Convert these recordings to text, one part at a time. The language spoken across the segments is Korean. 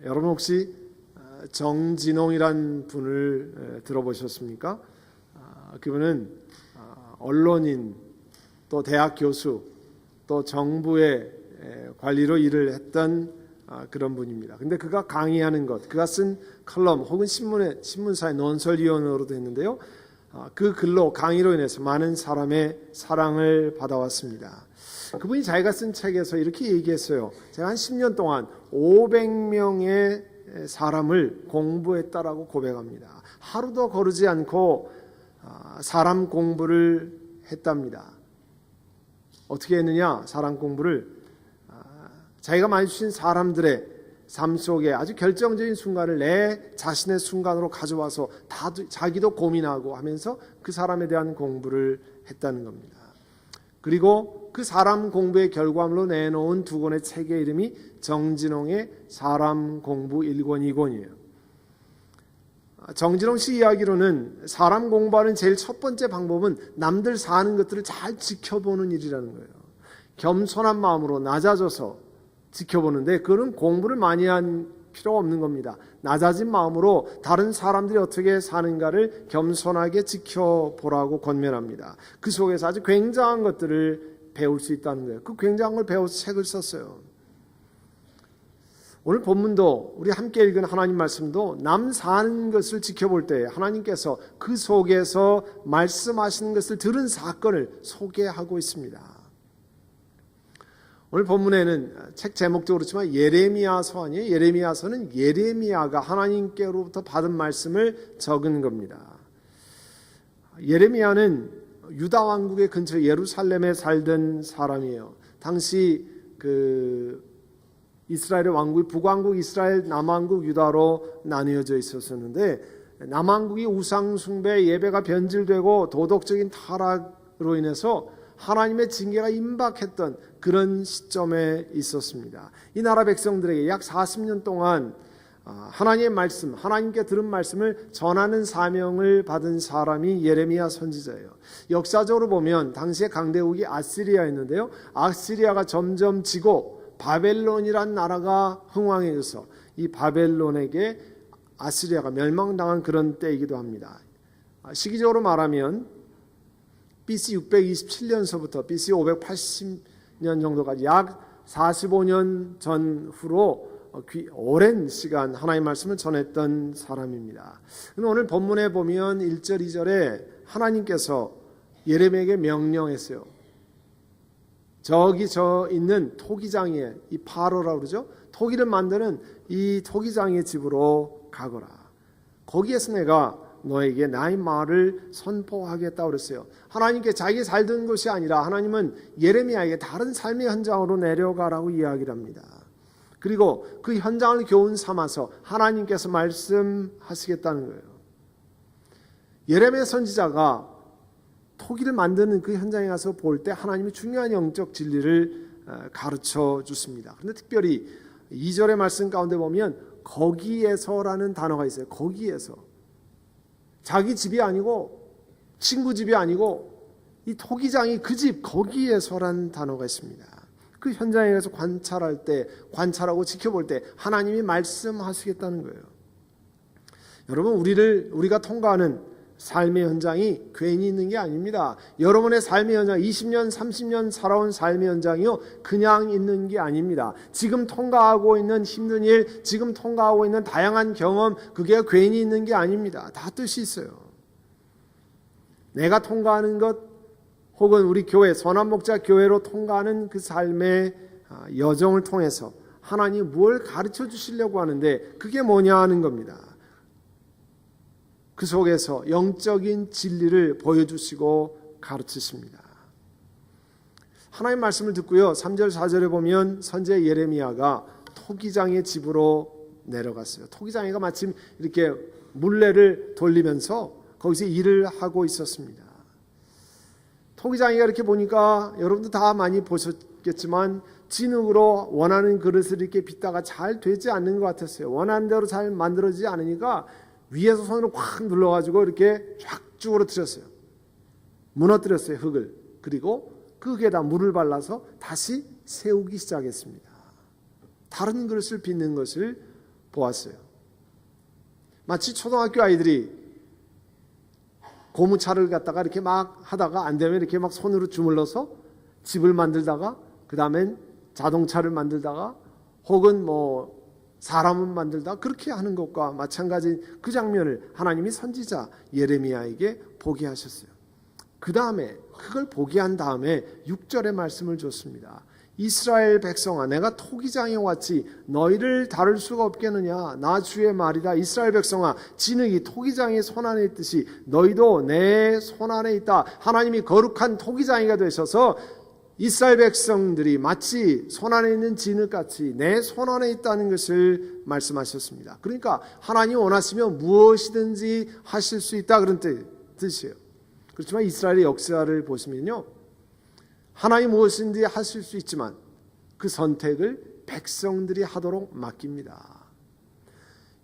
여러분 혹시 정진홍이란 분을 들어보셨습니까? 그분은 언론인, 또 대학 교수, 또 정부의 관리로 일을 했던 그런 분입니다. 근데 그가 강의하는 것, 그가 쓴 칼럼 혹은 신문사의 논설위원으로도 했는데요. 그 글로 강의로 인해서 많은 사람의 사랑을 받아왔습니다. 그분이 자기가 쓴 책에서 이렇게 얘기했어요. 제가 한 10년 동안 500명의 사람을 공부했다라고 고백합니다. 하루도 거르지 않고 사람 공부를 했답니다. 어떻게 했느냐? 사람 공부를 자기가 마주친 사람들의 삶 속에 아주 결정적인 순간을 내 자신의 순간으로 가져와서 자기도 고민하고 하면서 그 사람에 대한 공부를 했다는 겁니다. 그리고 그 사람 공부의 결과물로 내놓은 두 권의 책의 이름이 정진홍의 사람 공부 1권 2권이에요. 정진홍 씨 이야기로는 사람 공부하는 제일 첫 번째 방법은 남들 사는 것들을 잘 지켜보는 일이라는 거예요. 겸손한 마음으로 낮아져서 지켜보는데 그런 공부를 많이 한 필요가 없는 겁니다. 낮아진 마음으로 다른 사람들이 어떻게 사는가를 겸손하게 지켜보라고 권면합니다. 그 속에서 아주 굉장한 것들을 배울 수 있다는 거예요. 그 굉장한 걸 배워서 책을 썼어요. 오늘 본문도 우리 함께 읽은 하나님 말씀도 남 사는 것을 지켜볼 때 하나님께서 그 속에서 말씀하시는 것을 들은 사건을 소개하고 있습니다. 오늘 본문에는 책 제목도 그렇지만 예레미야서 아니에요. 예레미야서는 예레미야가 하나님께로부터 받은 말씀을 적은 겁니다. 예레미야는 유다 왕국의 근처 예루살렘에 살던 사람이에요. 당시 이스라엘의 왕국이 북왕국 이스라엘, 남왕국 유다로 나뉘어져 있었는데 남왕국이 우상 숭배 예배가 변질되고 도덕적인 타락으로 인해서 하나님의 징계가 임박했던 그런 시점에 있었습니다. 이 나라 백성들에게 약 40년 동안 하나님의 말씀, 하나님께 들은 말씀을 전하는 사명을 받은 사람이 예레미야 선지자예요. 역사적으로 보면 당시의 강대국이 아시리아였는데요. 아시리아가 점점 지고 바벨론이란 나라가 흥왕해져서 이 바벨론에게 아시리아가 멸망당한 그런 때이기도 합니다. 시기적으로 말하면 BC 627년서부터 BC 580년 정도까지 약 45년 전후로 오랜 시간 하나님의 말씀을 전했던 사람입니다. 오늘 본문에 보면 1절 2절에 하나님께서 예레미야에게 명령했어요. 저기 있는 토기장에 이 파로라고 그러죠. 토기를 만드는 이 토기장의 집으로 가거라. 거기에서 내가 너에게 나의 말을 선포하겠다고 그랬어요. 하나님께 자기 살던 곳이 아니라 하나님은 예레미야에게 다른 삶의 현장으로 내려가라고 이야기를 합니다. 그리고 그 현장을 교훈 삼아서 하나님께서 말씀하시겠다는 거예요. 예레미야 선지자가 토기를 만드는 그 현장에 가서 볼 때 하나님이 중요한 영적 진리를 가르쳐 주십니다. 그런데 특별히 2절의 말씀 가운데 보면 거기에서라는 단어가 있어요. 거기에서. 자기 집이 아니고 친구 집이 아니고 이 토기장이 그 집 거기에서라는 단어가 있습니다. 그 현장에 가서 관찰할 때, 관찰하고 지켜볼 때 하나님이 말씀하시겠다는 거예요. 여러분, 우리가 통과하는 삶의 현장이 괜히 있는 게 아닙니다. 여러분의 삶의 현장, 20년, 30년 살아온 삶의 현장이요, 그냥 있는 게 아닙니다. 지금 통과하고 있는 힘든 일, 지금 통과하고 있는 다양한 경험, 그게 괜히 있는 게 아닙니다. 다 뜻이 있어요. 내가 통과하는 것, 혹은 우리 교회, 선한목자 교회로 통과하는 그 삶의 여정을 통해서 하나님이 뭘 가르쳐 주시려고 하는데 그게 뭐냐 하는 겁니다. 그 속에서 영적인 진리를 보여주시고 가르치십니다. 하나님의 말씀을 듣고요, 3절 4절에 보면 선지자 예레미야가 토기장의 집으로 내려갔어요. 토기장이가 마침 이렇게 물레를 돌리면서 거기서 일을 하고 있었습니다. 토기장이가 이렇게 보니까 여러분도 다 많이 보셨겠지만 진흙으로 원하는 그릇을 이렇게 빚다가 잘 되지 않는 것 같았어요. 원하는 대로 잘 만들어지지 않으니까 위에서 손으로 꽉 눌러가지고 이렇게 쫙 쭈그러뜨렸어요. 무너뜨렸어요, 흙을. 그리고 그 흙에다 물을 발라서 다시 세우기 시작했습니다. 다른 그릇을 빚는 것을 보았어요. 마치 초등학교 아이들이 고무차를 갖다가 이렇게 막 하다가 안 되면 이렇게 막 손으로 주물러서 집을 만들다가 그 다음엔 자동차를 만들다가 혹은 뭐 사람을 만들다 그렇게 하는 것과 마찬가지인 그 장면을 하나님이 선지자 예레미야에게 보게 하셨어요. 그 다음에 그걸 보게 한 다음에 6절의 말씀을 줬습니다. 이스라엘 백성아, 내가 토기장에 왔지 너희를 다룰 수가 없겠느냐. 나 주의 말이다. 이스라엘 백성아, 진흙이 토기장의 손안에 있듯이 너희도 내 손안에 있다. 하나님이 거룩한 토기장이가 되셔서 이스라엘 백성들이 마치 손안에 있는 진흙같이 내 손안에 있다는 것을 말씀하셨습니다. 그러니까 하나님 원하시면 무엇이든지 하실 수 있다 그런 뜻이에요. 그렇지만 이스라엘의 역사를 보시면요, 하나님 무엇인지 하실 수 있지만 그 선택을 백성들이 하도록 맡깁니다.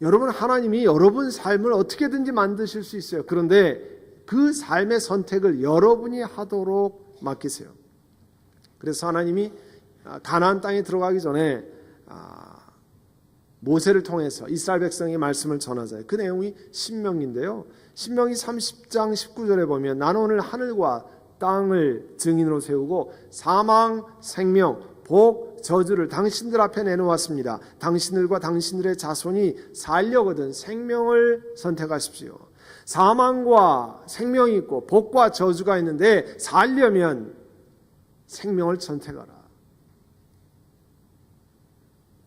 여러분, 하나님이 여러분 삶을 어떻게든지 만드실 수 있어요. 그런데 그 삶의 선택을 여러분이 하도록 맡기세요. 그래서 하나님이 가나안 땅에 들어가기 전에 모세를 통해서 이스라엘 백성의 말씀을 전하자요. 그 내용이 신명기인데요. 신명기 30장 19절에 보면 나는 오늘 하늘과 땅을 증인으로 세우고 사망, 생명, 복, 저주를 당신들 앞에 내놓았습니다. 당신들과 당신들의 자손이 살려거든 생명을 선택하십시오. 사망과 생명이 있고 복과 저주가 있는데 살려면 생명을 선택하라.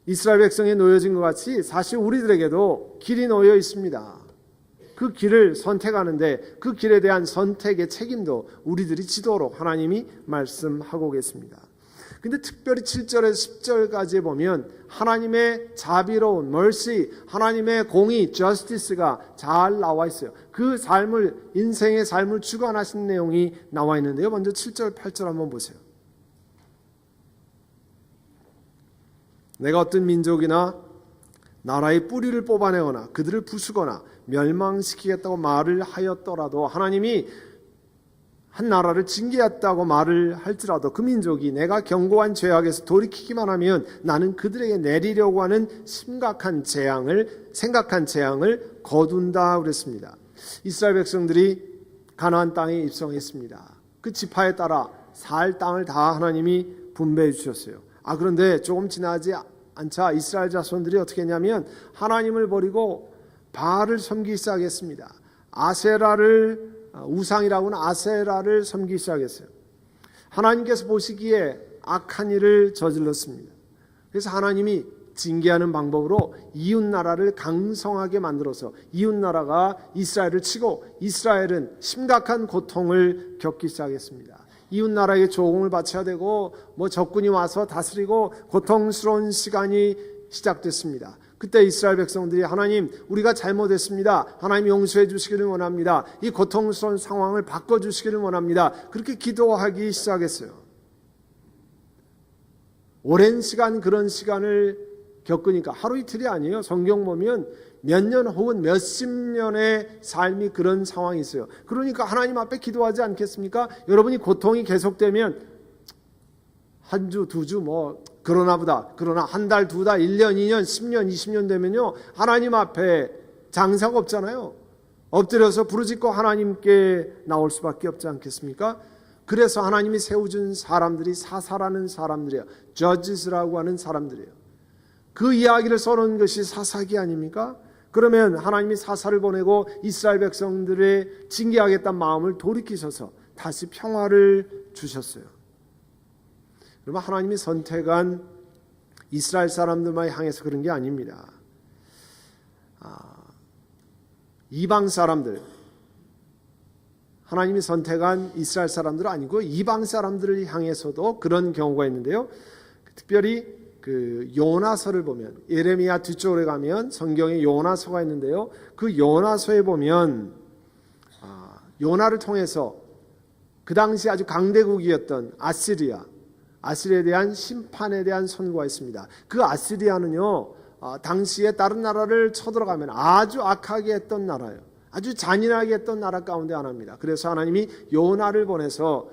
이스라엘 백성에 놓여진 것 같이 사실 우리들에게도 길이 놓여 있습니다. 그 길을 선택하는데 그 길에 대한 선택의 책임도 우리들이 지도록 하나님이 말씀하고 계십니다. 근데 특별히 7절에서 10절까지 보면 하나님의 자비로운 mercy, 하나님의 공의, justice가 잘 나와 있어요. 그 삶을, 인생의 삶을 주관하신 내용이 나와 있는데요. 먼저 7절, 8절 한번 보세요. 내가 어떤 민족이나 나라의 뿌리를 뽑아내거나 그들을 부수거나 멸망시키겠다고 말을 하였더라도, 하나님이 한 나라를 징계했다고 말을 할지라도 그 민족이 내가 경고한 죄악에서 돌이키기만 하면 나는 그들에게 내리려고 하는 생각한 재앙을 거둔다 그랬습니다. 이스라엘 백성들이 가나안 땅에 입성했습니다. 그 지파에 따라 살 땅을 다 하나님이 분배해 주셨어요. 그런데 조금 지나지 않자 이스라엘 자손들이 어떻게 했냐면 하나님을 버리고 바알을 섬기기 시작했습니다. 우상이라고는 아세라를 섬기기 시작했어요. 하나님께서 보시기에 악한 일을 저질렀습니다. 그래서 하나님이 징계하는 방법으로 이웃나라를 강성하게 만들어서 이웃나라가 이스라엘을 치고 이스라엘은 심각한 고통을 겪기 시작했습니다. 이웃나라에게 조공을 바쳐야 되고 적군이 와서 다스리고 고통스러운 시간이 시작됐습니다. 그때 이스라엘 백성들이 하나님, 우리가 잘못했습니다. 하나님 용서해 주시기를 원합니다. 이 고통스러운 상황을 바꿔주시기를 원합니다. 그렇게 기도하기 시작했어요. 오랜 시간 그런 시간을 겪으니까 하루 이틀이 아니에요. 성경 보면 몇 년 혹은 몇십 년의 삶이 그런 상황이 있어요. 그러니까 하나님 앞에 기도하지 않겠습니까? 여러분이 고통이 계속되면 한 주, 두 주 그러나 보다. 그러나 한 달, 두 달, 1년, 2년, 10년, 20년 되면요, 하나님 앞에 장사가 없잖아요. 엎드려서 부르짖고 하나님께 나올 수밖에 없지 않겠습니까? 그래서 하나님이 세워준 사람들이 사사라는 사람들이에요. judges라고 하는 사람들이에요. 그 이야기를 써놓은 것이 사사기 아닙니까? 그러면 하나님이 사사를 보내고 이스라엘 백성들의 징계하겠다는 마음을 돌이키셔서 다시 평화를 주셨어요. 여러분, 하나님이 선택한 이스라엘 사람들만 향해서 그런 게 아닙니다. 이방 사람들, 하나님이 선택한 이스라엘 사람들은 아니고 이방 사람들을 향해서도 그런 경우가 있는데요. 특별히 그 요나서를 보면, 예레미야 뒤쪽에 가면 성경에 요나서가 있는데요. 그 요나서에 보면 요나를 통해서 그 당시 아주 강대국이었던 아시리아에 대한 심판에 대한 선고가 있습니다. 그 아시리아는요, 당시에 다른 나라를 쳐들어가면 아주 악하게 했던 나라예요. 아주 잔인하게 했던 나라 가운데 하나입니다. 그래서 하나님이 요나를 보내서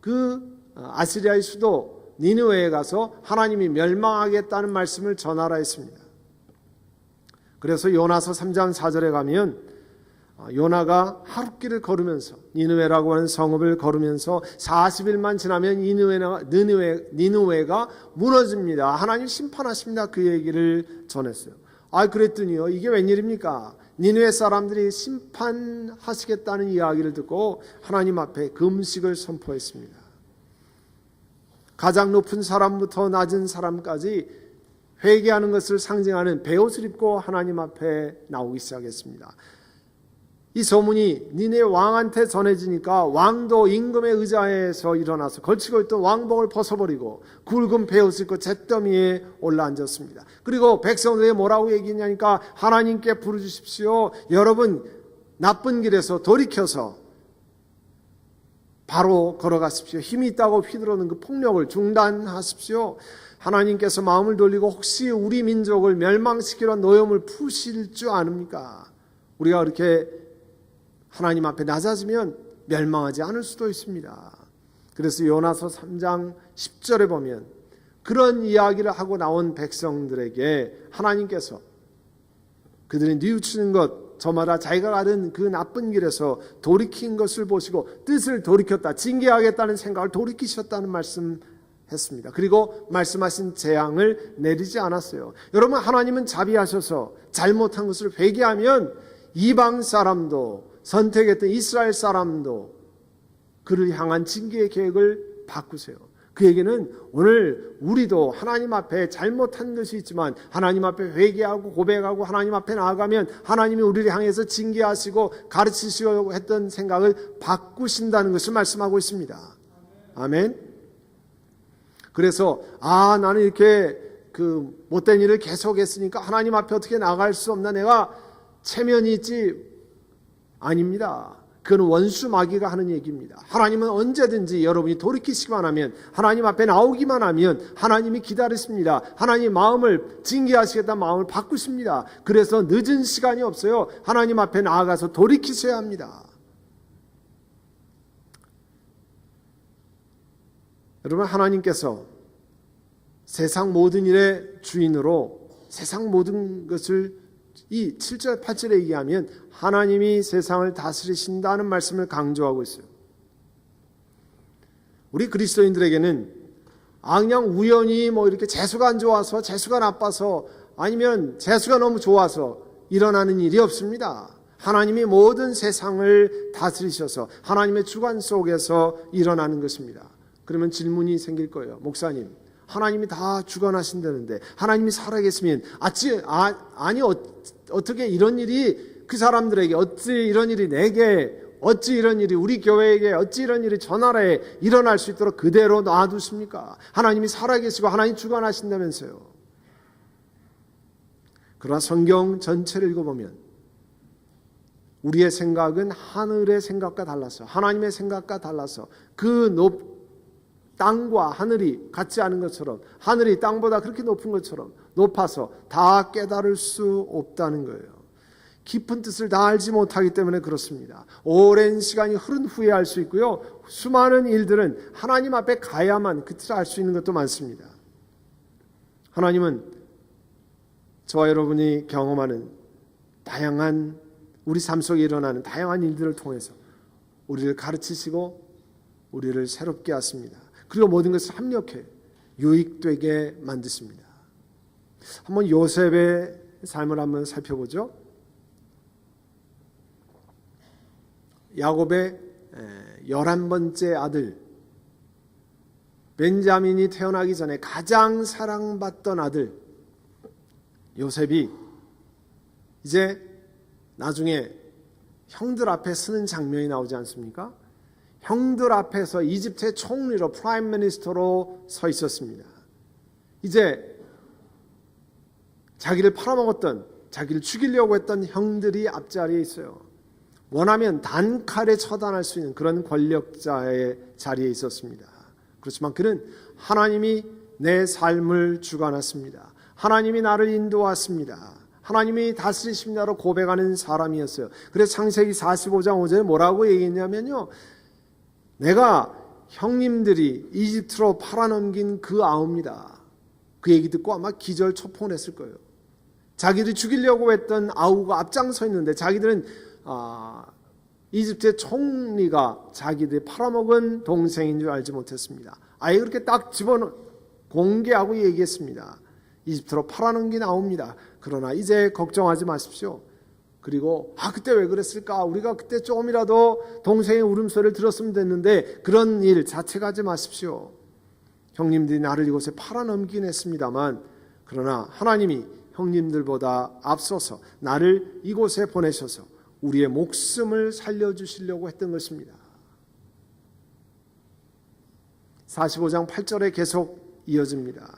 그 아시리아의 수도 니느웨에 가서 하나님이 멸망하겠다는 말씀을 전하라 했습니다. 그래서 요나서 3장 4절에 가면 요나가 하룻길을 걸으면서 니느웨라고 하는 성읍을 걸으면서 40일만 지나면 니느웨가 무너집니다. 하나님 심판하십니다. 그 얘기를 전했어요. 그랬더니요, 이게 웬일입니까? 니느웨 사람들이 심판하시겠다는 이야기를 듣고 하나님 앞에 금식을 선포했습니다. 가장 높은 사람부터 낮은 사람까지 회개하는 것을 상징하는 베옷을 입고 하나님 앞에 나오기 시작했습니다. 이 소문이 니네 왕한테 전해지니까 왕도 임금의 의자에서 일어나서 걸치고 있던 왕복을 벗어버리고 굵은 베옷을 입고 잿더미에 올라앉았습니다. 그리고 백성들에게 뭐라고 얘기했냐니까 하나님께 부르주십시오. 여러분 나쁜 길에서 돌이켜서 바로 걸어가십시오. 힘이 있다고 휘두르는 그 폭력을 중단하십시오. 하나님께서 마음을 돌리고 혹시 우리 민족을 멸망시키려 노염을 푸실 줄 아닙니까? 우리가 그렇게 하나님 앞에 낮아지면 멸망하지 않을 수도 있습니다. 그래서 요나서 3장 10절에 보면 그런 이야기를 하고 나온 백성들에게 하나님께서 그들이 뉘우치는 것, 저마다 자기가 가는 그 나쁜 길에서 돌이킨 것을 보시고 뜻을 돌이켰다, 징계하겠다는 생각을 돌이키셨다는 말씀했습니다. 그리고 말씀하신 재앙을 내리지 않았어요. 여러분, 하나님은 자비하셔서 잘못한 것을 회개하면 이방 사람도 선택했던 이스라엘 사람도 그를 향한 징계의 계획을 바꾸세요. 그 얘기는 오늘 우리도 하나님 앞에 잘못한 것이 있지만 하나님 앞에 회개하고 고백하고 하나님 앞에 나아가면 하나님이 우리를 향해서 징계하시고 가르치시려고 했던 생각을 바꾸신다는 것을 말씀하고 있습니다. 아멘. 그래서 나는 이렇게 그 못된 일을 계속했으니까 하나님 앞에 어떻게 나갈 수 없나, 내가 체면이 있지. 아닙니다. 그건 원수 마귀가 하는 얘기입니다. 하나님은 언제든지 여러분이 돌이키시기만 하면, 하나님 앞에 나오기만 하면 하나님이 기다리십니다. 하나님 마음을 징계하시겠다는 마음을 바꾸십니다. 그래서 늦은 시간이 없어요. 하나님 앞에 나아가서 돌이키셔야 합니다. 여러분, 하나님께서 세상 모든 일의 주인으로 세상 모든 것을 이 7절 8절에 얘기하면 하나님이 세상을 다스리신다는 말씀을 강조하고 있어요. 우리 그리스도인들에게는 그냥 우연히 이렇게 재수가 안 좋아서, 재수가 나빠서, 아니면 재수가 너무 좋아서 일어나는 일이 없습니다. 하나님이 모든 세상을 다스리셔서 하나님의 주관 속에서 일어나는 것입니다. 그러면 질문이 생길 거예요. 목사님, 하나님이 다 주관하신다는데 하나님이 살아계시면 아니 어떻게 이런 일이 그 사람들에게, 어찌 이런 일이 내게, 어찌 이런 일이 우리 교회에게, 어찌 이런 일이 저 나라에 일어날 수 있도록 그대로 놔두십니까? 하나님이 살아계시고 하나님 주관하신다면서요. 그러나 성경 전체를 읽어보면 우리의 생각은 하늘의 생각과 달라서, 하나님의 생각과 달라서 땅과 하늘이 같지 않은 것처럼, 하늘이 땅보다 그렇게 높은 것처럼 높아서 다 깨달을 수 없다는 거예요. 깊은 뜻을 다 알지 못하기 때문에 그렇습니다. 오랜 시간이 흐른 후에 알 수 있고요, 수많은 일들은 하나님 앞에 가야만 그 뜻을 알 수 있는 것도 많습니다. 하나님은 저와 여러분이 경험하는 다양한, 우리 삶 속에 일어나는 다양한 일들을 통해서 우리를 가르치시고 우리를 새롭게 하십니다. 그리고 모든 것을 합력해 유익되게 만드십니다. 한번 요셉의 삶을 한번 살펴보죠. 야곱의 11번째 아들, 벤자민이 태어나기 전에 가장 사랑받던 아들 요셉이 이제 나중에 형들 앞에 서는 장면이 나오지 않습니까? 형들 앞에서 이집트의 총리로, 프라임 미니스터로 서 있었습니다. 이제 자기를 팔아먹었던, 자기를 죽이려고 했던 형들이 앞자리에 있어요. 원하면 단칼에 처단할 수 있는 그런 권력자의 자리에 있었습니다. 그렇지만 그는 하나님이 내 삶을 주관하십니다. 하나님이 나를 인도하십니다. 하나님이 다스리십니다로 고백하는 사람이었어요. 그래서 창세기 45장 5절에 뭐라고 얘기했냐면요, 내가 형님들이 이집트로 팔아넘긴 그 아우입니다. 그 얘기 듣고 아마 기절초풍을 했을 거예요. 자기들이 죽이려고 했던 아우가 앞장서 있는데 자기들은 이집트의 총리가 자기들이 팔아먹은 동생인 줄 알지 못했습니다. 아예 그렇게 딱 공개하고 얘기했습니다. 이집트로 팔아넘기 나옵니다. 그러나 이제 걱정하지 마십시오. 그리고 그때 왜 그랬을까? 우리가 그때 조금이라도 동생의 울음소리를 들었으면 됐는데 그런 일 자체가 하지 마십시오. 형님들이 나를 이곳에 팔아넘긴 했습니다만 그러나 하나님이 형님들보다 앞서서 나를 이곳에 보내셔서 우리의 목숨을 살려주시려고 했던 것입니다. 45장 8절에 계속 이어집니다.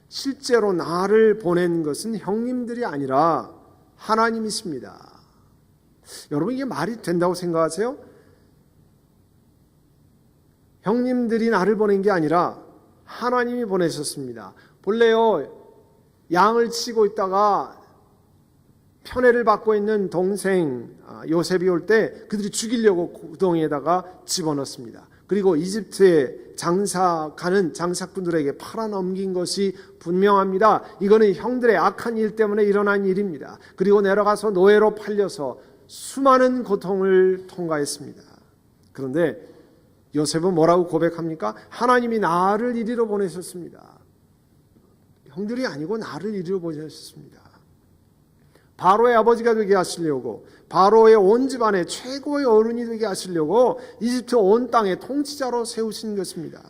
실제로 나를 보낸 것은 형님들이 아니라 하나님이십니다. 여러분 이게 말이 된다고 생각하세요? 형님들이 나를 보낸 게 아니라 하나님이 보내셨습니다. 본래요 양을 치고 있다가 편애를 받고 있는 동생 요셉이 올 때 그들이 죽이려고 구덩이에다가 집어넣습니다. 그리고 이집트에 가는 장사꾼들에게 팔아넘긴 것이 분명합니다. 이거는 형들의 악한 일 때문에 일어난 일입니다. 그리고 내려가서 노예로 팔려서 수많은 고통을 통과했습니다. 그런데 요셉은 뭐라고 고백합니까? 하나님이 나를 이리로 보내셨습니다. 형들이 아니고 나를 이리로 보내셨습니다. 바로의 아버지가 되게 하시려고, 바로의 온 집안의 최고의 어른이 되게 하시려고 이집트 온 땅의 통치자로 세우신 것입니다.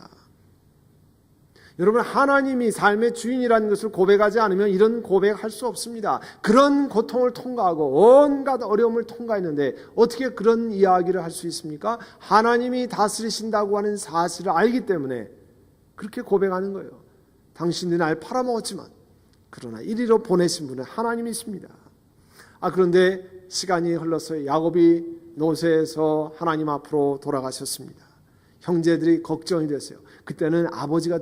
여러분, 하나님이 삶의 주인이라는 것을 고백하지 않으면 이런 고백할 수 없습니다. 그런 고통을 통과하고 온갖 어려움을 통과했는데 어떻게 그런 이야기를 할 수 있습니까? 하나님이 다스리신다고 하는 사실을 알기 때문에 그렇게 고백하는 거예요. 당신들이 날 팔아먹었지만 그러나 이리로 보내신 분은 하나님이십니다. 그런데 시간이 흘러서 야곱이 노새에서 하나님 앞으로 돌아가셨습니다. 형제들이 걱정이 됐어요. 그때는 아버지가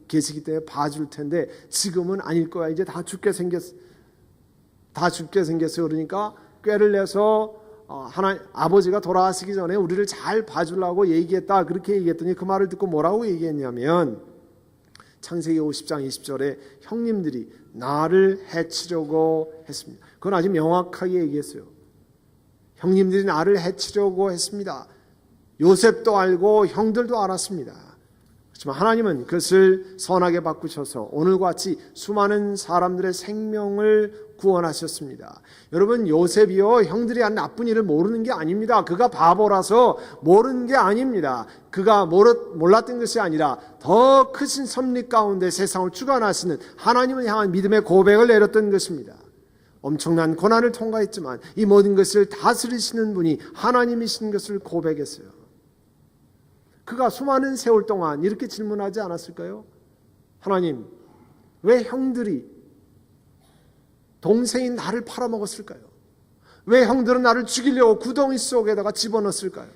계시기 때문에 봐줄 텐데 지금은 아닐 거야. 이제 다 죽게 생겼어요. 그러니까 꾀를 내서 아버지가 돌아가시기 전에 우리를 잘 봐주려고 얘기했다. 그렇게 얘기했더니 그 말을 듣고 뭐라고 얘기했냐면 창세기 50장 20절에 형님들이 나를 해치려고 했습니다. 그건 아주 명확하게 얘기했어요. 형님들이 나를 해치려고 했습니다. 요셉도 알고 형들도 알았습니다. 하지만 하나님은 그것을 선하게 바꾸셔서 오늘과 같이 수많은 사람들의 생명을 구원하셨습니다. 여러분, 요셉이요 형들이 한 나쁜 일을 모르는 게 아닙니다. 그가 바보라서 모르는 게 아닙니다. 그가 몰랐던 것이 아니라 더 크신 섭리 가운데 세상을 주관하시는 하나님을 향한 믿음의 고백을 내렸던 것입니다. 엄청난 고난을 통과했지만 이 모든 것을 다스리시는 분이 하나님이신 것을 고백했어요. 그가 수많은 세월 동안 이렇게 질문하지 않았을까요? 하나님, 왜 형들이 동생인 나를 팔아먹었을까요? 왜 형들은 나를 죽이려고 구덩이 속에다가 집어넣었을까요?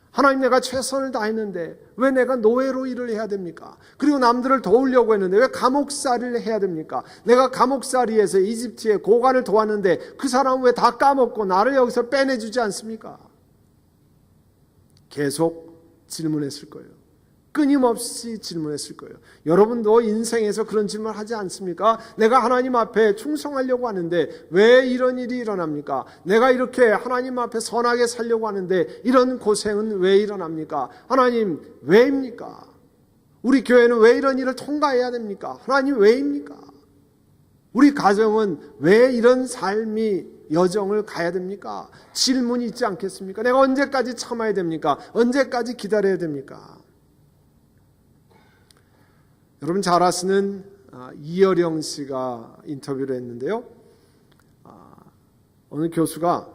하나님, 내가 최선을 다했는데 왜 내가 노예로 일을 해야 됩니까? 그리고 남들을 도우려고 했는데 왜 감옥살이를 해야 됩니까? 내가 감옥살이에서 이집트의 고관을 도왔는데 그 사람은 왜 다 까먹고 나를 여기서 빼내주지 않습니까? 계속 질문했을 거예요. 끊임없이 질문했을 거예요. 여러분도 인생에서 그런 질문을 하지 않습니까? 내가 하나님 앞에 충성하려고 하는데 왜 이런 일이 일어납니까? 내가 이렇게 하나님 앞에 선하게 살려고 하는데 이런 고생은 왜 일어납니까? 하나님, 왜입니까? 우리 교회는 왜 이런 일을 통과해야 됩니까? 하나님, 왜입니까? 우리 가정은 왜 이런 삶이 여정을 가야 됩니까? 질문이 있지 않겠습니까? 내가 언제까지 참아야 됩니까? 언제까지 기다려야 됩니까? 여러분 잘 아시는 이어령 씨가 인터뷰를 했는데요. 어느 교수가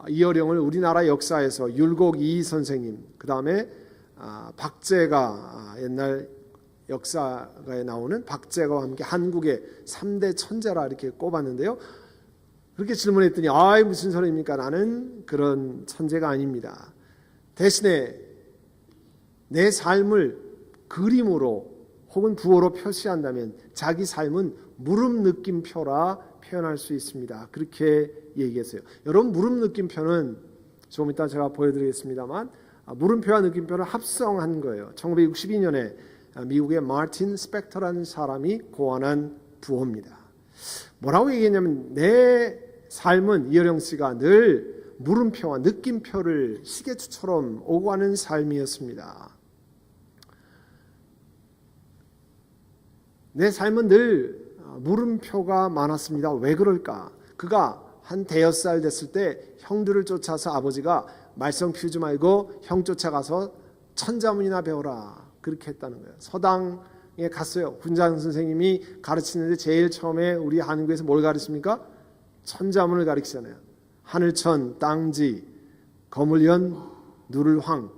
이어령을 우리나라 역사에서 율곡 이희 선생님, 그 다음에 박제가 옛날 역사가에 나오는 박제가와 함께 한국의 3대 천재라 이렇게 꼽았는데요. 그렇게 질문했더니 무슨 소리입니까? 나는 그런 천재가 아닙니다. 대신에 내 삶을 그림으로 혹은 부호로 표시한다면 자기 삶은 무릎 느낌표라 표현할 수 있습니다. 그렇게 얘기했어요. 여러분, 무릎 느낌표는 조금 이따 제가 보여드리겠습니다만 물음표와 느낌표를 합성한 거예요. 1962년에 미국의 마틴 스펙터라는 사람이 고안한 부호입니다. 뭐라고 얘기했냐면 내 삶은 이어령 씨가 늘 물음표와 느낌표를 시계추처럼 오고 가는 삶이었습니다. 내 삶은 늘 물음표가 많았습니다. 왜 그럴까? 그가 한 대여살 됐을 때 형들을 쫓아서 아버지가 말썽 피우지 말고 형 쫓아가서 천자문이나 배워라 그렇게 했다는 거예요. 서당에 갔어요. 훈장 선생님이 가르치는데 제일 처음에 우리 한국에서 뭘 가르칩니까? 천자문을 가르치잖아요. 하늘천, 땅지, 거물연, 누를황,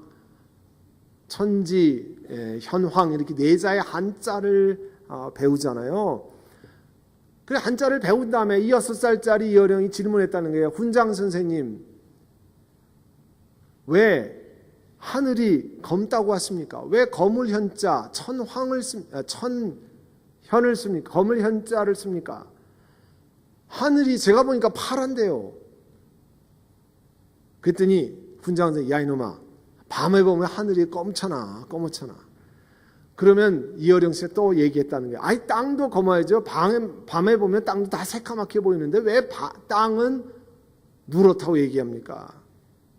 천지, 현황 이렇게 네 자의 한자를 배우잖아요. 그래 한자를 배운 다음에 이 6살짜리 이어령이 질문했다는 거예요. 훈장 선생님, 왜 하늘이 검다고 하십니까? 왜 거물현자, 천현을 씁니까? 거물현자를 씁니까? 하늘이 제가 보니까 파란데요. 그랬더니 훈장 선생님, 야 이놈아, 밤에 보면 하늘이 검잖아. 그러면 이어령 씨가 또 얘기했다는 거예요. 아이 땅도 검어야죠. 밤에 보면 땅도 다 새카맣게 보이는데 왜 땅은 누렇다고 얘기합니까?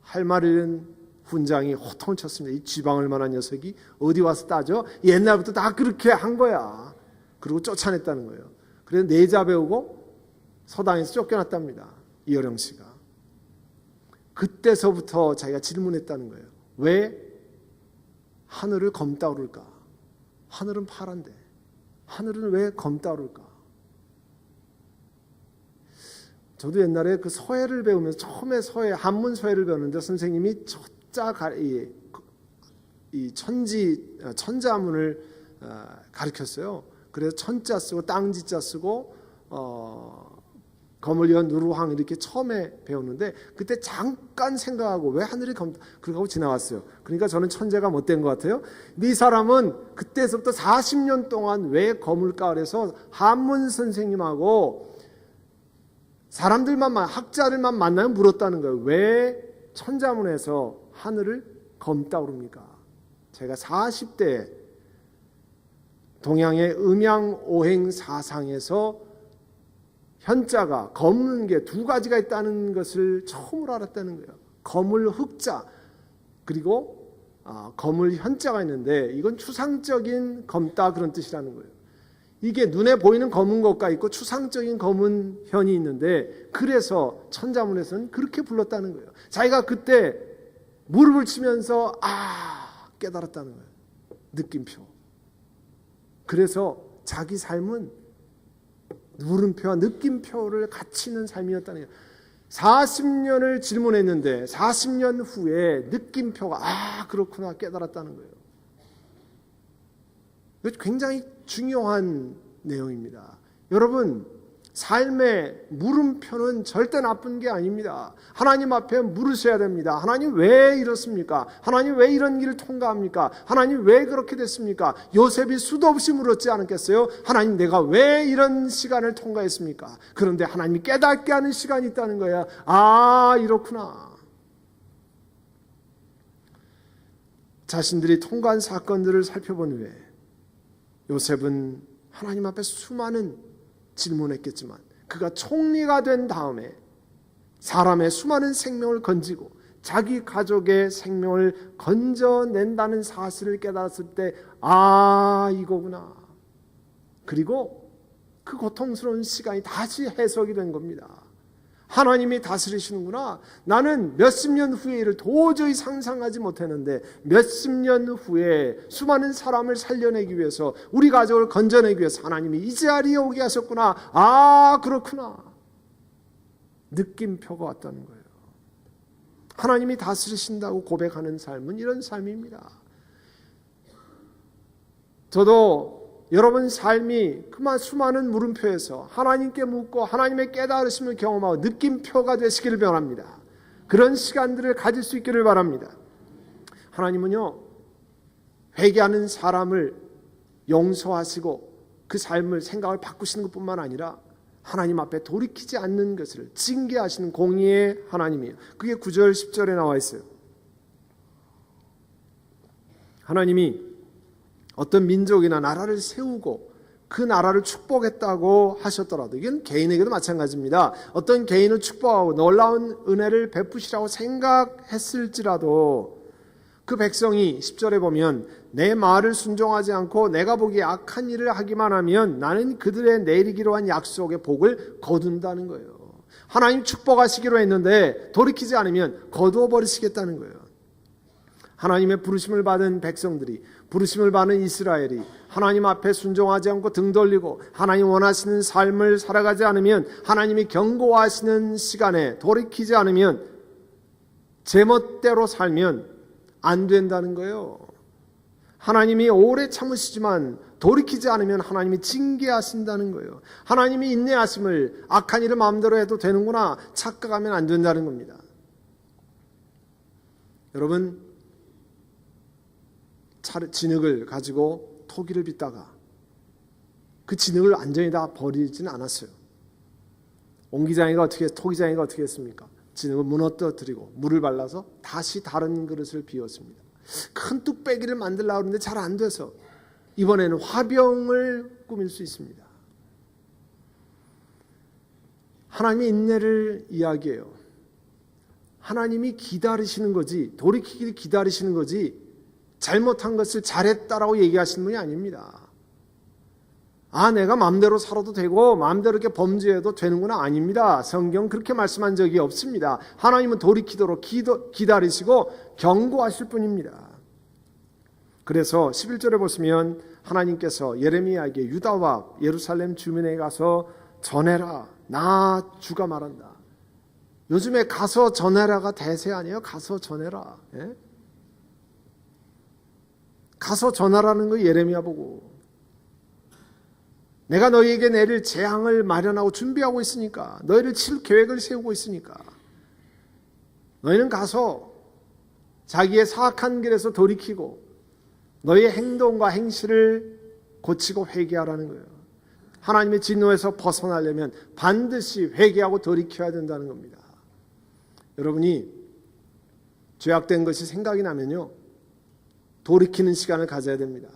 할 말은 훈장이 호통을 쳤습니다. 이 쥐방울 만한 녀석이 어디 와서 따져? 옛날부터 다 그렇게 한 거야. 그리고 쫓아냈다는 거예요. 그래서 내자 배우고 서당에서 쫓겨났답니다. 이어령 씨가. 그때서부터 자기가 질문했다는 거예요. 왜 하늘을 검다 그럴까? 하늘은 파란데 하늘은 왜 검다 그럴까? 저도 옛날에 그 서예를 배우면서 처음에 한문 서예를 배웠는데 선생님이 이 천자문을 가르쳤어요. 그래서 천자 쓰고 땅지자 쓰고 거물연 누르황 이렇게 처음에 배웠는데 그때 잠깐 생각하고 왜 하늘이 검다 그러고 지나왔어요. 그러니까 저는 천재가 못된 것 같아요. 이 사람은 그때서부터 40년 동안 왜 검을까 그래서 한문 선생님하고 사람들만 학자들만 만나면 물었다는 거예요. 왜 천자문에서 하늘을 검다 그럽니까? 제가 40대 동양의 음양오행 사상에서 현자가 검은 게 두 가지가 있다는 것을 처음으로 알았다는 거예요. 검을 흑자 그리고 검을 현자가 있는데 이건 추상적인 검다 그런 뜻이라는 거예요. 이게 눈에 보이는 검은 것과 있고 추상적인 검은 현이 있는데 그래서 천자문에서는 그렇게 불렀다는 거예요. 자기가 그때 무릎을 치면서 깨달았다는 거예요. 느낌표. 그래서 자기 삶은 물음표와 느낌표를 같이 있는 삶이었다는 거예요. 40년을 질문했는데 40년 후에 느낌표가 그렇구나 깨달았다는 거예요. 이거 굉장히 중요한 내용입니다. 여러분 삶의 물음표는 절대 나쁜 게 아닙니다. 하나님 앞에 물으셔야 됩니다. 하나님 왜 이렇습니까? 하나님 왜 이런 길을 통과합니까? 하나님 왜 그렇게 됐습니까? 요셉이 수도 없이 물었지 않았겠어요? 하나님 내가 왜 이런 시간을 통과했습니까? 그런데 하나님이 깨닫게 하는 시간이 있다는 거야. 이렇구나. 자신들이 통과한 사건들을 살펴본 후에 요셉은 하나님 앞에 수많은 질문했겠지만 그가 총리가 된 다음에 사람의 수많은 생명을 건지고 자기 가족의 생명을 건져낸다는 사실을 깨달았을 때 이거구나. 그리고 그 고통스러운 시간이 다시 해석이 된 겁니다. 하나님이 다스리시는구나. 나는 몇십 년 후의 일을 도저히 상상하지 못했는데 몇십 년 후에 수많은 사람을 살려내기 위해서 우리 가족을 건져내기 위해서 하나님이 이 자리에 오게 하셨구나. 그렇구나. 느낌표가 왔다는 거예요. 하나님이 다스리신다고 고백하는 삶은 이런 삶입니다. 저도 여러분 삶이 그만 수많은 물음표에서 하나님께 묻고 하나님의 깨달으심을 경험하고 느낌표가 되시기를 바랍니다. 그런 시간들을 가질 수 있기를 바랍니다. 하나님은요 회개하는 사람을 용서하시고 그 삶을 생각을 바꾸시는 것뿐만 아니라 하나님 앞에 돌이키지 않는 것을 징계하시는 공의의 하나님이에요. 그게 9절 10절에 나와 있어요. 하나님이 어떤 민족이나 나라를 세우고 그 나라를 축복했다고 하셨더라도, 이건 개인에게도 마찬가지입니다. 어떤 개인을 축복하고 놀라운 은혜를 베푸시라고 생각했을지라도 그 백성이 10절에 보면 내 말을 순종하지 않고 내가 보기에 악한 일을 하기만 하면 나는 그들의 내리기로 한 약속의 복을 거둔다는 거예요. 하나님 축복하시기로 했는데 돌이키지 않으면 거두어 버리시겠다는 거예요. 하나님의 부르심을 받은 백성들이, 부르심을 받은 이스라엘이 하나님 앞에 순종하지 않고 등 돌리고 하나님 원하시는 삶을 살아가지 않으면, 하나님이 경고하시는 시간에 돌이키지 않으면, 제멋대로 살면 안 된다는 거예요. 하나님이 오래 참으시지만 돌이키지 않으면 하나님이 징계하신다는 거예요. 하나님이 인내하심을 악한 일을 마음대로 해도 되는구나 착각하면 안 된다는 겁니다. 여러분, 진흙을 가지고 토기를 빚다가 그 진흙을 완전히 다 버리지는 않았어요. 토기장이가 어떻게 했습니까? 진흙을 무너뜨리고 물을 발라서 다시 다른 그릇을 비웠습니다. 큰 뚝배기를 만들려고 하는데 잘 안 돼서 이번에는 화병을 꾸밀 수 있습니다. 하나님의 인내를 이야기해요. 하나님이 기다리시는 거지, 돌이키기를 기다리시는 거지 잘못한 것을 잘했다라고 얘기하시는 분이 아닙니다. 내가 마음대로 살아도 되고 마음대로 이렇게 범죄해도 되는구나, 아닙니다. 성경 그렇게 말씀한 적이 없습니다. 하나님은 돌이키도록 기다리시고 경고하실 뿐입니다. 그래서 11절에 보시면 하나님께서 예레미야에게 유다와 예루살렘 주민에게 가서 전해라, 나 주가 말한다. 요즘에 가서 전해라가 대세 아니에요? 가서 전해라. 예? 가서 전하라는 거 예레미야 보고, 내가 너희에게 내릴 재앙을 마련하고 준비하고 있으니까, 너희를 칠 계획을 세우고 있으니까 너희는 가서 자기의 사악한 길에서 돌이키고 너희의 행동과 행실을 고치고 회개하라는 거예요. 하나님의 진노에서 벗어나려면 반드시 회개하고 돌이켜야 된다는 겁니다. 여러분이 죄악된 것이 생각이 나면요, 돌이키는 시간을 가져야 됩니다.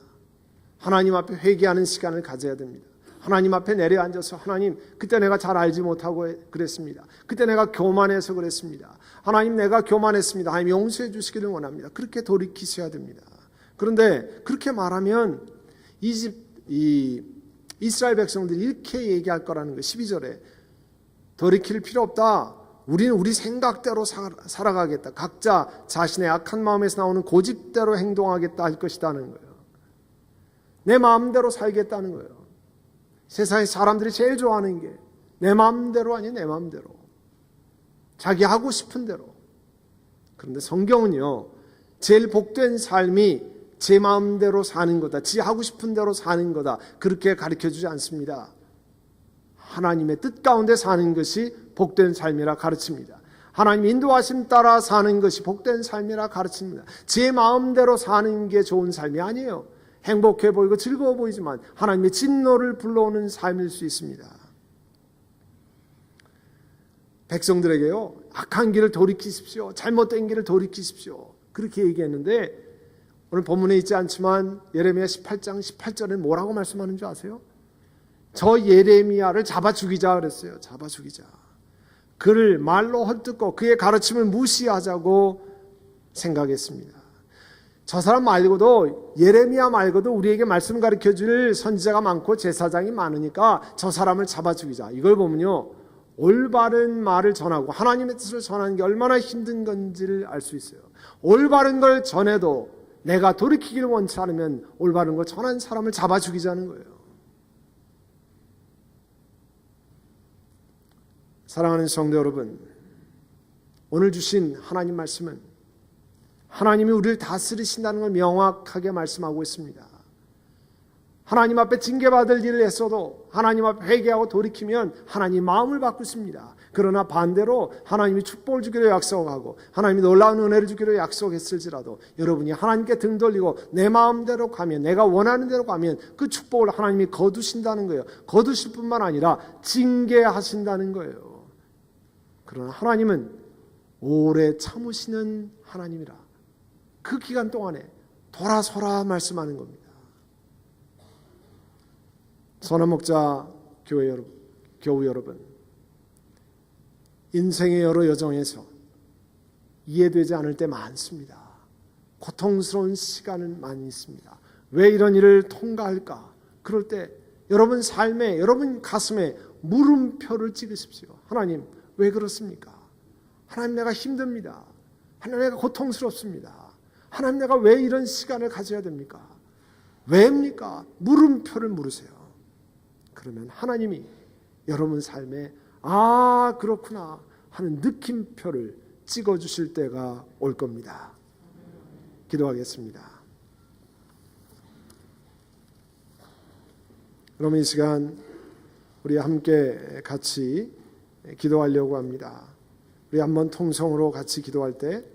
하나님 앞에 회개하는 시간을 가져야 됩니다. 하나님 앞에 내려앉아서, 하나님, 그때 내가 잘 알지 못하고 그랬습니다. 그때 내가 교만해서 그랬습니다. 하나님, 내가 교만했습니다. 하나님 용서해 주시기를 원합니다. 그렇게 돌이키셔야 됩니다. 그런데 그렇게 말하면 이스라엘 백성들이 이렇게 얘기할 거라는 거예요. 12절에 돌이킬 필요 없다. 우리는 우리 생각대로 살아가겠다. 각자 자신의 악한 마음에서 나오는 고집대로 행동하겠다 할 것이다는 거예요. 내 마음대로 살겠다는 거예요. 세상에 사람들이 제일 좋아하는 게 내 마음대로 아니 내 마음대로, 자기 하고 싶은 대로. 그런데 성경은요, 제일 복된 삶이 제 마음대로 사는 거다, 지 하고 싶은 대로 사는 거다, 그렇게 가르쳐주지 않습니다. 하나님의 뜻 가운데 사는 것이 복된 삶이라 가르칩니다. 하나님 인도하심 따라 사는 것이 복된 삶이라 가르칩니다. 제 마음대로 사는 게 좋은 삶이 아니에요. 행복해 보이고 즐거워 보이지만 하나님의 진노를 불러오는 삶일 수 있습니다. 백성들에게요, 악한 길을 돌이키십시오, 잘못된 길을 돌이키십시오, 그렇게 얘기했는데, 오늘 본문에 있지 않지만 예레미야 18장 18절에 뭐라고 말씀하는 줄 아세요? 저 예레미야를 잡아 죽이자 그랬어요. 잡아 죽이자. 그를 말로 헐뜯고 그의 가르침을 무시하자고 생각했습니다. 저 사람 말고도, 예레미야 말고도 우리에게 말씀 가르쳐줄 선지자가 많고 제사장이 많으니까 저 사람을 잡아 죽이자. 이걸 보면요, 올바른 말을 전하고 하나님의 뜻을 전하는 게 얼마나 힘든 건지를 알 수 있어요. 올바른 걸 전해도 내가 돌이키기를 원치 않으면 올바른 걸 전한 사람을 잡아 죽이자는 거예요. 사랑하는 성도 여러분, 오늘 주신 하나님 말씀은 하나님이 우리를 다스리신다는 걸 명확하게 말씀하고 있습니다. 하나님 앞에 징계받을 일을 했어도 하나님 앞에 회개하고 돌이키면 하나님 마음을 바꾸십니다. 그러나 반대로 하나님이 축복을 주기로 약속하고 하나님이 놀라운 은혜를 주기로 약속했을지라도 여러분이 하나님께 등 돌리고 내 마음대로 가면, 내가 원하는 대로 가면 그 축복을 하나님이 거두신다는 거예요. 거두실 뿐만 아니라 징계하신다는 거예요. 그러나 하나님은 오래 참으시는 하나님이라 그 기간 동안에 돌아서라 말씀하는 겁니다. 선한목자 교우 여러분, 인생의 여러 여정에서 이해되지 않을 때 많습니다. 고통스러운 시간은 많이 있습니다. 왜 이런 일을 통과할까? 그럴 때 여러분 삶에, 여러분 가슴에 물음표를 찍으십시오. 하나님, 왜 그렇습니까? 하나님, 내가 힘듭니다. 하나님, 내가 고통스럽습니다. 하나님, 내가 왜 이런 시간을 가져야 됩니까? 왜입니까? 물음표를 물으세요. 그러면 하나님이 여러분 삶에 아, 그렇구나 하는 느낌표를 찍어주실 때가 올 겁니다. 기도하겠습니다. 그럼 이 시간 우리 함께 같이 기도하려고 합니다. 우리 한번 통성으로 같이 기도할 때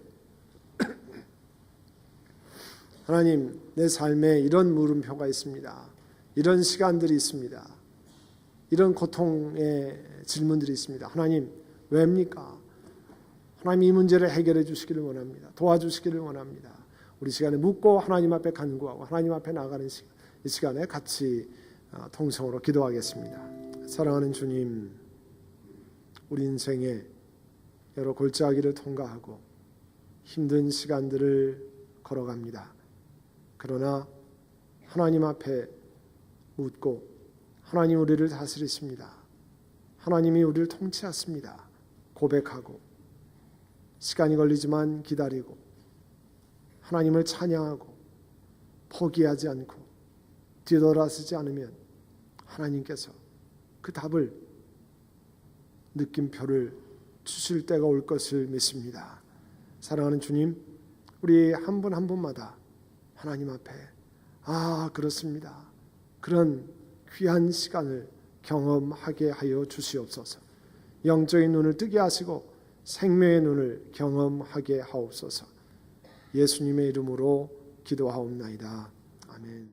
하나님, 내 삶에 이런 물음표가 있습니다. 이런 시간들이 있습니다. 이런 고통의 질문들이 있습니다. 하나님, 왜입니까? 하나님, 이 문제를 해결해 주시기를 원합니다. 도와주시기를 원합니다. 우리 시간에 묻고 하나님 앞에 간구하고 하나님 앞에 나가는 시간, 이 시간에 같이 통성으로 기도하겠습니다. 사랑하는 주님, 우리 인생에 여러 골짜기를 통과하고 힘든 시간들을 걸어갑니다. 그러나 하나님 앞에 묻고 하나님 우리를 다스리십니다. 하나님이 우리를 통치하십니다. 고백하고 시간이 걸리지만 기다리고 하나님을 찬양하고 포기하지 않고 뒤돌아서지 않으면 하나님께서 그 답을, 느낌표를 주실 때가 올 것을 믿습니다. 사랑하는 주님, 우리 한 분 한 분마다 하나님 앞에 아, 그렇습니다. 그런 귀한 시간을 경험하게 하여 주시옵소서. 영적인 눈을 뜨게 하시고 생명의 눈을 경험하게 하옵소서. 예수님의 이름으로 기도하옵나이다. 아멘.